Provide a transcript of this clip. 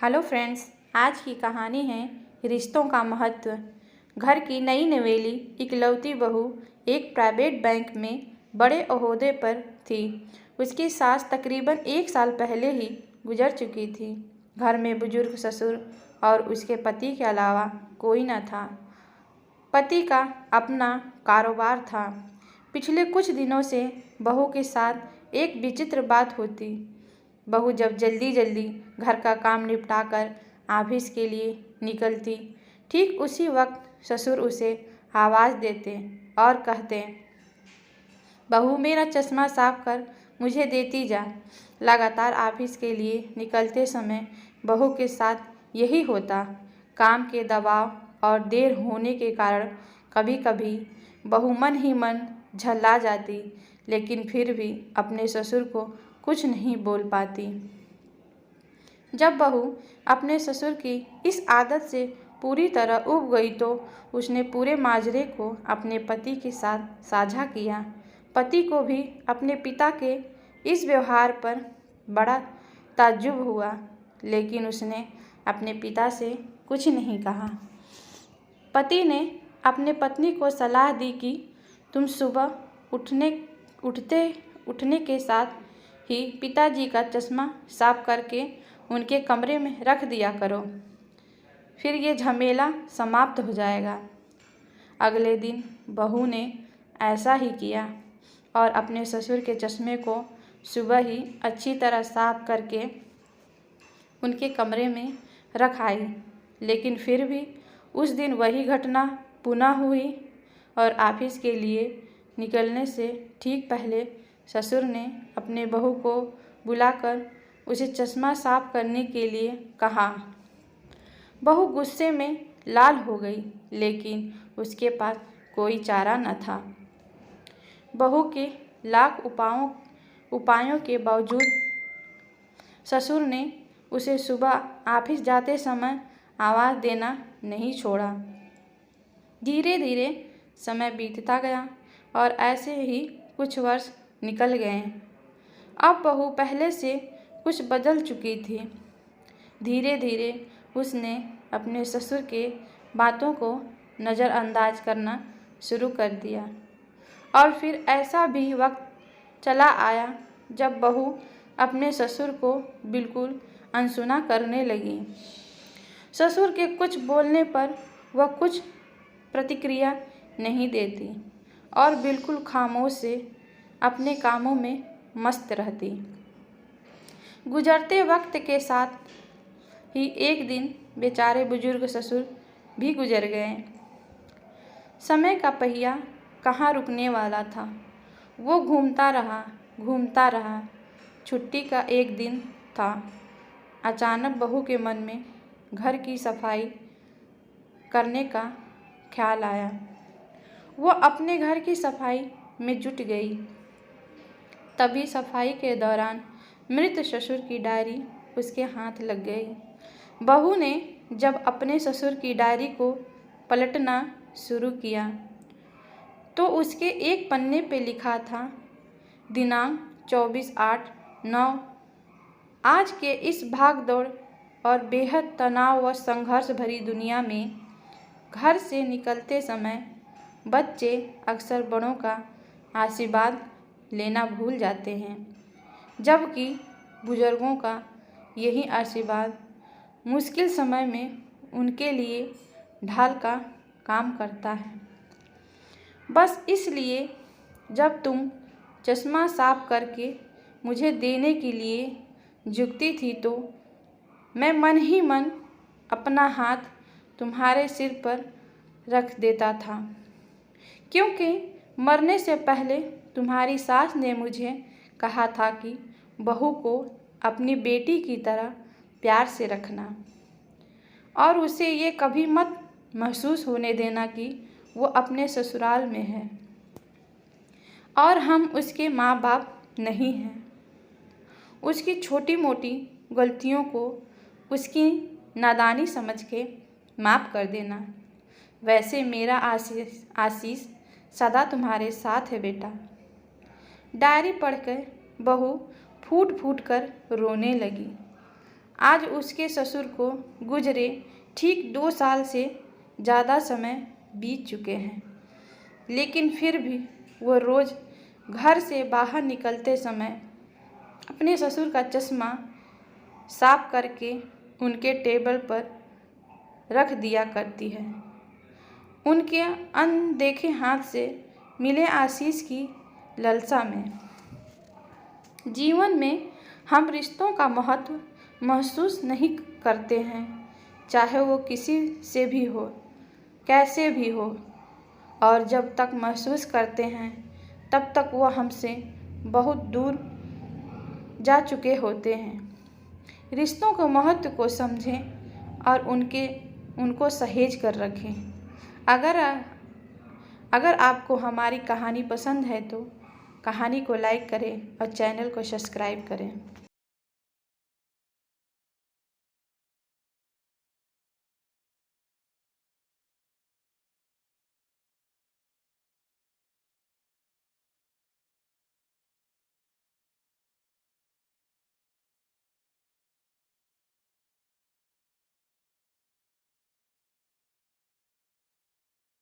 Hello friends, आज की कहानी है रिश्तों का महत्व। घर की नई नवेली इकलौती बहू एक प्राइवेट बैंक में बड़े ओहदे पर थी। उसकी सास तकरीबन 1 साल पहले ही गुजर चुकी थी। घर में बुजुर्ग ससुर और उसके पति के अलावा कोई न था। पति का अपना कारोबार था। पिछले कुछ दिनों से बहू के साथ एक विचित्र बात होती। बहू जब जल्दी जल्दी घर का काम निपटाकर ऑफिस के लिए निकलती, ठीक उसी वक्त ससुर उसे आवाज़ देते और कहते, बहू मेरा चश्मा साफ कर मुझे देती जा। लगातार ऑफिस के लिए निकलते समय बहू के साथ यही होता। काम के दबाव और देर होने के कारण कभी कभी बहू मन ही मन झल्ला जाती, लेकिन फिर भी अपने ससुर को कुछ नहीं बोल पाती। जब बहू अपने ससुर की इस आदत से पूरी तरह ऊब गई तो उसने पूरे माजरे को अपने पति के साथ साझा किया। पति को भी अपने पिता के इस व्यवहार पर बड़ा ताज्जुब हुआ, लेकिन उसने अपने पिता से कुछ नहीं कहा। पति ने अपने पत्नी को सलाह दी कि तुम सुबह उठने के साथ ही पिताजी का चश्मा साफ करके उनके कमरे में रख दिया करो, फिर ये झमेला समाप्त हो जाएगा। अगले दिन बहू ने ऐसा ही किया और अपने ससुर के चश्मे को सुबह ही अच्छी तरह साफ करके उनके कमरे में रख आई। लेकिन फिर भी उस दिन वही घटना पुनः हुई और ऑफिस के लिए निकलने से ठीक पहले ससुर ने अपने बहू को बुलाकर उसे चश्मा साफ करने के लिए कहा। बहू गुस्से में लाल हो गई, लेकिन उसके पास कोई चारा न था। बहू के लाख उपायों के बावजूद ससुर ने उसे सुबह ऑफिस जाते समय आवाज़ देना नहीं छोड़ा। धीरे धीरे समय बीतता गया और ऐसे ही कुछ वर्ष निकल गए। अब बहू पहले से कुछ बदल चुकी थी। धीरे धीरे उसने अपने ससुर के बातों को नज़रअंदाज करना शुरू कर दिया। और फिर ऐसा भी वक्त चला आया जब बहू अपने ससुर को बिल्कुल अनसुना करने लगी। ससुर के कुछ बोलने पर वह कुछ प्रतिक्रिया नहीं देती और बिल्कुल खामोश से अपने कामों में मस्त रहती। गुजरते वक्त के साथ ही एक दिन बेचारे बुजुर्ग ससुर भी गुजर गए। समय का पहिया कहाँ रुकने वाला था। वो घूमता रहा। छुट्टी का एक दिन था। अचानक बहू के मन में घर की सफाई करने का ख्याल आया। वो अपने घर की सफाई में जुट गई। तभी सफाई के दौरान मृत ससुर की डायरी उसके हाथ लग गई। बहू ने जब अपने ससुर की डायरी को पलटना शुरू किया तो उसके एक पन्ने पे लिखा था, दिनांक 24/8/9। आज के इस भागदौड़ और बेहद तनाव व संघर्ष भरी दुनिया में घर से निकलते समय बच्चे अक्सर बड़ों का आशीर्वाद लेना भूल जाते हैं, जबकि बुजुर्गों का यही आशीर्वाद मुश्किल समय में उनके लिए ढाल का काम करता है। बस इसलिए जब तुम चश्मा साफ करके मुझे देने के लिए झुकती थी तो मैं मन ही मन अपना हाथ तुम्हारे सिर पर रख देता था, क्योंकि मरने से पहले तुम्हारी सास ने मुझे कहा था कि बहू को अपनी बेटी की तरह प्यार से रखना और उसे ये कभी मत महसूस होने देना कि वो अपने ससुराल में है और हम उसके माँ बाप नहीं हैं। उसकी छोटी मोटी गलतियों को उसकी नादानी समझ के माफ़ कर देना। वैसे मेरा आशीष सदा तुम्हारे साथ है बेटा। डायरी पढ़कर बहू फूट फूट कर रोने लगी। आज उसके ससुर को गुजरे ठीक 2 साल से ज़्यादा समय बीत चुके हैं, लेकिन फिर भी वो रोज़ घर से बाहर निकलते समय अपने ससुर का चश्मा साफ करके उनके टेबल पर रख दिया करती है। उनके अनदेखे हाथ से मिले आशीष की लालसा में। जीवन में हम रिश्तों का महत्व महसूस नहीं करते हैं, चाहे वो किसी से भी हो, कैसे भी हो, और जब तक महसूस करते हैं तब तक वो हमसे बहुत दूर जा चुके होते हैं। रिश्तों के महत्व को समझें और उनको सहेज कर रखें। अगर आपको हमारी कहानी पसंद है तो कहानी को लाइक करें और चैनल को सब्सक्राइब करें।